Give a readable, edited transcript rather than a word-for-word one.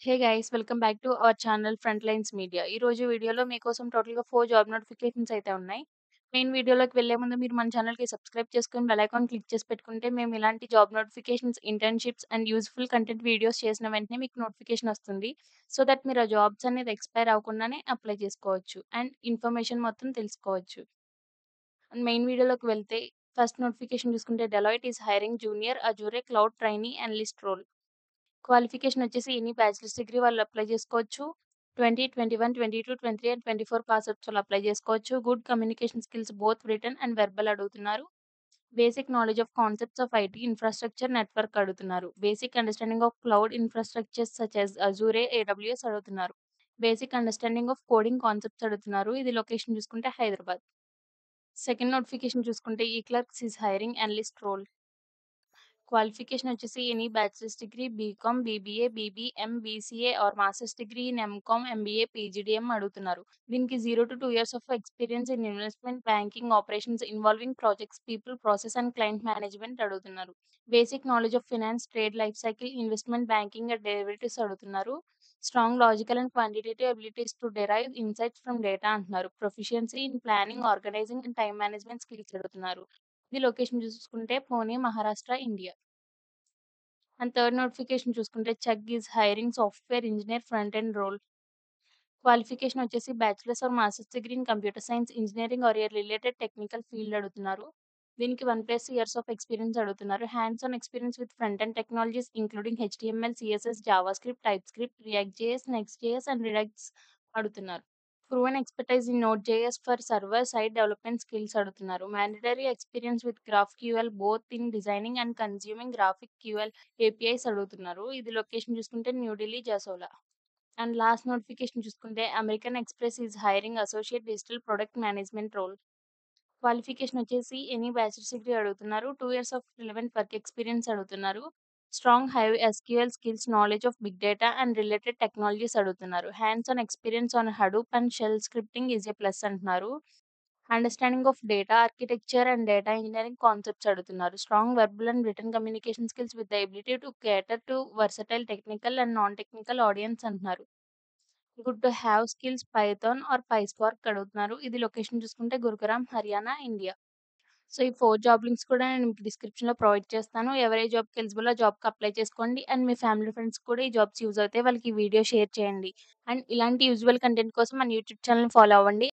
Hey guys welcome back to our channel front lines media. ఈ రోజు వీడియోలో మీకోసం టోటల్‌గా 4 జాబ్ నోటిఫికేషన్స్ అయితే ఉన్నాయి. మెయిన్ వీడియోలోకి వెళ్ళే ముందు మీరు మన ఛానల్‌కి సబ్స్క్రైబ్ చేసుకొని బెల్ ఐకాన్ క్లిక్ చేసి పెట్టుకుంటే మేము ఇలాంటి job notifications, internships and useful content videos చేసిన వెంటనే మీకు నోటిఫికేషన్ వస్తుంది. సో దట్ మీరు ఆ జాబ్స్ అనేది ఎక్స్‌పైర్ అవ్వకుండానే అప్లై చేసుకోవచ్చు అండ్ ఇన్ఫర్మేషన్ మొత్తం తెలుసుకోవచ్చు. అండ్ మెయిన్ వీడియోలోకి వెళ్తే ఫస్ట్ నోటిఫికేషన్ చూసుకుంటే Deloitte is hiring junior Azure cloud trainee analyst role. Qualification వచ్చేసి ఎనీ బ్యాచిలర్స్ డిగ్రీ వాళ్ళు అప్లై చేసుకోవచ్చు. 20, 21, 22, 23 అండ్ 24 పాస్ అవుట్స్ వాళ్ళు అప్లై చేసుకోవచ్చు. Good communication skills both written and verbal అడుగుతున్నారు. Basic knowledge of concepts of IT infrastructure network అడుగుతున్నారు. Basic understanding of cloud infrastructures such as Azure, AWS అడుగుతున్నారు. Basic understanding of coding concepts అడుగుతున్నారు. ఇది location చూసుకుంటే Hyderabad. Second notification చూసుకుంటే eClerx is hiring analyst role. Qualification వచ్చేసి any bachelor's degree BCom, BBA, BBM, BCA or master's degree in MCom, MBA, PGDM అడుగుతున్నారు. దీనికి 0-2 years of experience in investment banking operations involving projects, people, process and client management అడుగుతున్నారు. Basic knowledge of finance, trade life cycle, investment banking and derivatives అడుగుతున్నారు. Strong logical and quantitative abilities to derive insights from data అంటున్నారు. Proficiency in planning, organising and time management skills అడుగుతున్నారు. ఇది location చూసుకుంటే Pune, Maharashtra, India. And third notification చూసుకుంటే check is hiring software engineer front end role. Qualification వచ్చేసి bachelor's or master's degree in computer science engineering or a related technical field అడుగుతున్నారు. దీనికి 1+ years of experience అడుగుతున్నారు. Hands on experience with front end technologies including HTML, CSS, JavaScript, TypeScript, React JS, Next JS and Redux అడుగుతున్నారు. Proven expertise in node JS for server side development skills అడుగుతున్నారు. Mandatory experience with GraphQL both in designing and consuming graphic QL APIs అడుగుతున్నారు. ఇది location చూసుకుంటే New Delhi, Jasola. And last notification చూసుకుంటే American Express is hiring associate digital product management role. Qualification వచ్చేసి any bachelor's degree అడుగుతున్నారు. 2 years of relevant work experience అడుగుతున్నారు. Strong high SQL skills, knowledge of big data and related technologies అడుగుతున్నారు. Hands on experience on Hadoop and shell scripting is a plus అంటున్నారు. Understanding of data architecture and data engineering concepts అడుగుతున్నారు. Strong verbal and written communication skills with the ability to cater to versatile technical and non technical audience అంటున్నారు. Good to have skills Python or PySpark అడుగుతున్నారు. ఇది location చూసుకుంటే Gurugram, Haryana, India. So, ఈ 4 job links కూడా నేను మీకు డిస్క్రిప్షన్‌లో ప్రొవైడ్ చేస్తాను. ఎవరు ఏ జాబ్‌కి ఎలిజిబులో ఆ జాబ్‌కి అప్లై చేసుకోండి. అండ్ మీ ఫ్యామిలీ ఫ్రెండ్స్‌కి కూడా ఈ జాబ్స్ యూజ్ అవుతాయి. వాళ్ళకి ఈ వీడియో షేర్ చేయండి. అండ్ ఇలాంటి యూజువల్ కంటెంట్ కోసం మన యూట్యూబ్ ఛానెల్‌ని ఫాలో అవ్వండి.